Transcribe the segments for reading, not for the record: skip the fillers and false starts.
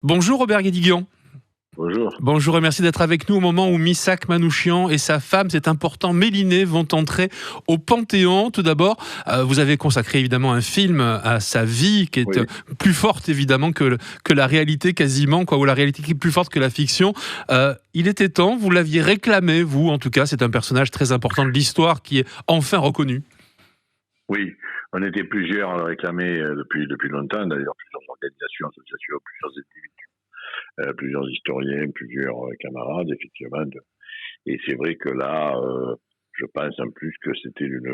Bonjour Robert Guédiguian. Bonjour. Bonjour et merci d'être avec nous au moment où Missak Manouchian et sa femme, c'est important, Mélinée, vont entrer au Panthéon. Tout d'abord, vous avez consacré évidemment un film à sa vie qui est Oui. plus forte évidemment que la réalité quasiment, ou la réalité qui est plus forte que la fiction. Il était temps, vous l'aviez réclamé, vous en tout cas, c'est un personnage très important de l'histoire qui est enfin reconnu. Oui, on était plusieurs à le réclamer depuis longtemps, d'ailleurs, plusieurs organisations, associations, plusieurs individus, plusieurs historiens, plusieurs camarades, effectivement. Et c'est vrai que là, je pense en plus que c'était une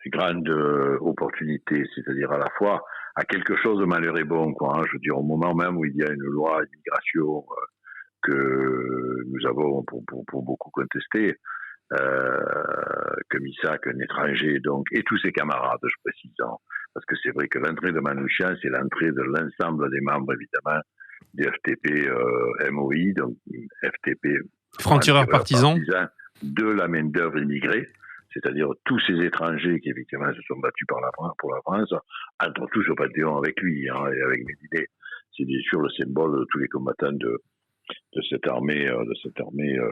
grande opportunité, c'est-à-dire à la fois à quelque chose de malheur et bon, quoi. Hein. Je veux dire, au moment même où il y a une loi immigration que nous avons pour beaucoup contesté, que Missak, un étranger, donc, et tous ses camarades, je précise, hein, parce que c'est vrai que l'entrée de Manouchian, c'est l'entrée de l'ensemble des membres, évidemment, du FTP MOI, donc FTP, Franc-tireur partisan. de la main-d'œuvre immigrée, c'est-à-dire tous ces étrangers qui, effectivement, se sont battus pour la France, entrent tous au Panthéon avec lui, hein, et avec Médinet. C'est bien sûr le symbole de tous les combattants de cette armée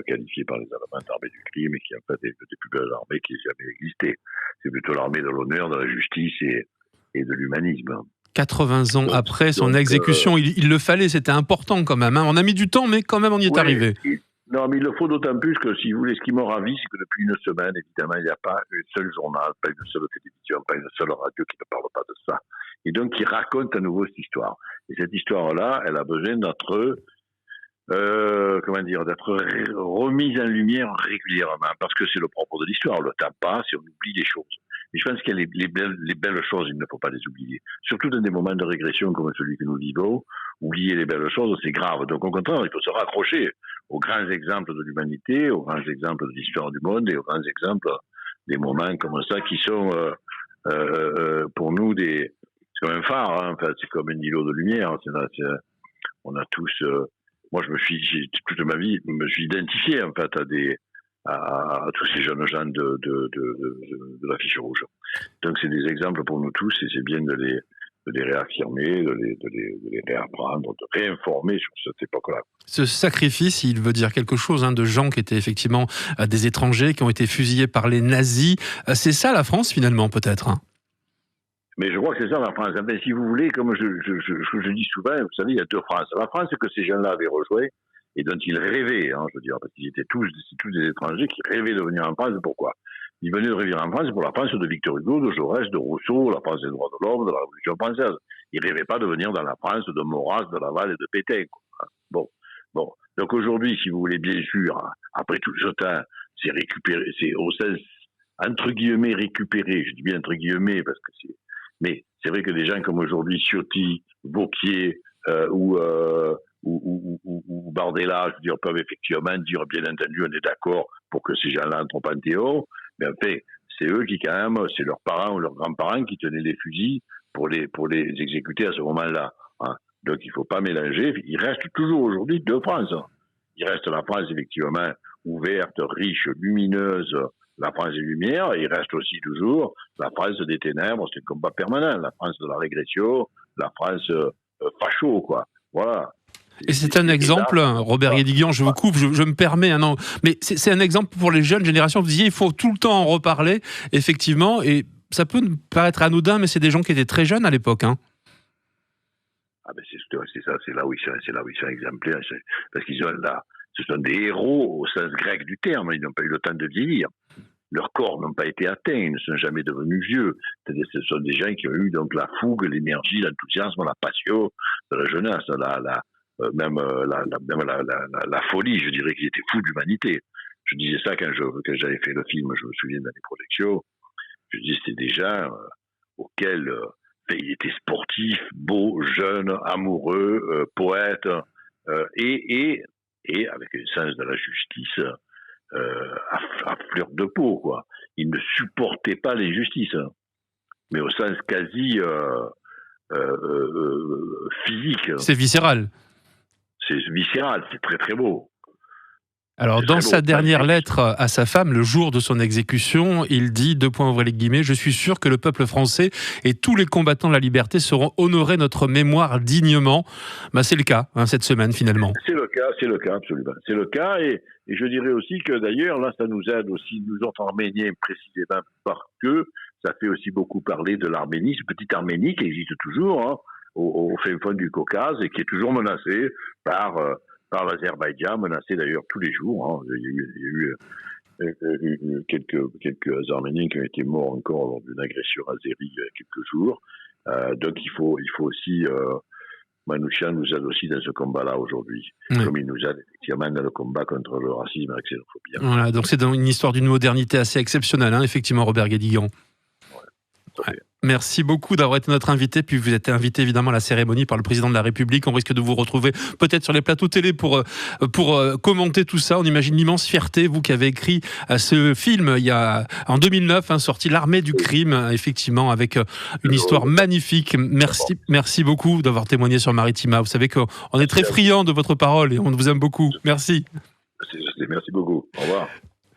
qualifiée par les Allemands d'armée du crime et qui en fait est une des plus belles armées qui ait jamais existé. C'est plutôt l'armée de l'honneur, de la justice et de l'humanisme. 80 ans après son exécution, il le fallait, c'était important quand même. Hein. On a mis du temps, mais quand même on y est arrivé. Non, mais il le faut d'autant plus que, si vous voulez, ce qui me ravit, c'est que depuis une semaine, évidemment, il n'y a pas un seul journal, pas une seule télévision, pas une seule radio qui ne parle pas de ça. Et donc, qui raconte à nouveau cette histoire. Et cette histoire-là, elle a besoin d'être d'être remise en lumière régulièrement, parce que c'est le propre de l'histoire. Le temps passe et on oublie les choses. Et je pense qu'il y a les belles choses, il ne faut pas les oublier. Surtout dans des moments de régression comme celui que nous vivons, oublier les belles choses, c'est grave. Donc au contraire, il faut se raccrocher aux grands exemples de l'humanité, aux grands exemples de l'histoire du monde et aux grands exemples des moments comme ça qui sont pour nous c'est comme un phare, hein, en fait, c'est comme un îlot de lumière. On a tous moi, toute ma vie, je me suis identifié, en fait, à tous ces jeunes gens de la fiche rouge. Donc, c'est des exemples pour nous tous et c'est bien de les réaffirmer, de les réapprendre, de réinformer sur cette époque-là. Ce sacrifice, il veut dire quelque chose, hein, de gens qui étaient effectivement des étrangers, qui ont été fusillés par les nazis. C'est ça la France, finalement, peut-être, hein. Mais je crois que c'est ça la France. Mais si vous voulez, comme je dis souvent, vous savez, il y a deux France. La France que ces gens-là avaient rejoint et dont ils rêvaient, hein, je veux dire, parce qu'ils étaient tous des étrangers qui rêvaient de venir en France. Pourquoi ? Ils venaient de revenir en France pour la France de Victor Hugo, de Jaurès, de Rousseau, la France des droits de l'homme, de la Révolution française. Ils rêvaient pas de venir dans la France de Maurras, de Laval et de Pétain, quoi. Bon. Donc aujourd'hui, si vous voulez, bien sûr, après tout ce temps, c'est récupéré, c'est au sens, entre guillemets, récupéré. Je dis bien entre guillemets parce que mais c'est vrai que des gens comme aujourd'hui Ciotti, Vauquier ou Bardella, je veux dire, peuvent effectivement dire, bien entendu, on est d'accord pour que ces gens-là entrent au Panthéon, mais en fait, c'est eux qui, quand même, c'est leurs parents ou leurs grands-parents qui tenaient les fusils pour les exécuter à ce moment-là. Hein. Donc, il ne faut pas mélanger. Il reste toujours aujourd'hui deux France. Il reste la France, effectivement, ouverte, riche, lumineuse, la France des Lumières, et il reste aussi toujours la France des ténèbres, c'est le combat permanent, la France de la régression, la France facho, quoi. Voilà. Et c'est un exemple, Robert Guédiguian, je vous coupe, je me permets, non, mais c'est un exemple pour les jeunes générations. Vous disiez, il faut tout le temps en reparler, effectivement, et ça peut paraître anodin, mais c'est des gens qui étaient très jeunes à l'époque, hein. Ah ben c'est ça, c'est là où ils sont exemplaires, parce qu'ils ont là, ce sont des héros au sens grec du terme, ils n'ont pas eu le temps de vieillir. Leurs corps n'ont pas été atteints, ils ne sont jamais devenus vieux. C'est-à-dire, ce sont des gens qui ont eu donc la fougue, l'énergie, l'enthousiasme, la passion de la jeunesse, même la folie. Je dirais qu'ils étaient fous d'humanité. Je disais ça quand j'avais fait le film, je me souviens dans les projections. Je disais c'était des gens auxquels ils étaient sportifs, beaux, jeunes, amoureux, poètes, et avec un sens de la justice à fleur de peau, quoi. Ils ne supportaient pas l'injustice, hein, mais au sens quasi physique. C'est viscéral. C'est viscéral, c'est très très beau. Alors, C'est dans très sa beau. dernière Magnifique. lettre à sa femme, le jour de son exécution, il dit, deux points ouvrez les guillemets, je suis sûr que le peuple français et tous les combattants de la liberté sauront honorer notre mémoire dignement. Bah, c'est le cas, cette semaine, finalement. C'est le cas, absolument. C'est le cas, et je dirais aussi que d'ailleurs, là, ça nous aide aussi, nous autres Arméniens précisément, parce que ça fait aussi beaucoup parler de l'Arménie, cette petite Arménie qui existe toujours, hein, au fin fond du Caucase, et qui est toujours menacée par l'Azerbaïdjan, menacée d'ailleurs tous les jours. Hein. Il y a eu quelques Arméniens qui ont été morts encore lors d'une agression azérie il y a quelques jours. Donc il faut aussi... Manouchian nous aide aussi dans ce combat-là aujourd'hui, comme il nous aide effectivement dans le combat contre le racisme et la xénophobie. Voilà, donc c'est une histoire d'une modernité assez exceptionnelle, effectivement, Robert Guédiguian. Ouais. Merci beaucoup d'avoir été notre invité. Puis vous êtes invité évidemment à la cérémonie par le président de la République. On risque de vous retrouver peut-être sur les plateaux télé pour commenter tout ça. On imagine l'immense fierté, vous qui avez écrit ce film il y a en 2009, sorti L'Armée du crime, effectivement, avec une histoire magnifique. Merci beaucoup d'avoir témoigné sur Maritima. Vous savez qu'on est très friands de votre parole et on vous aime beaucoup. Merci. Merci beaucoup. Au revoir.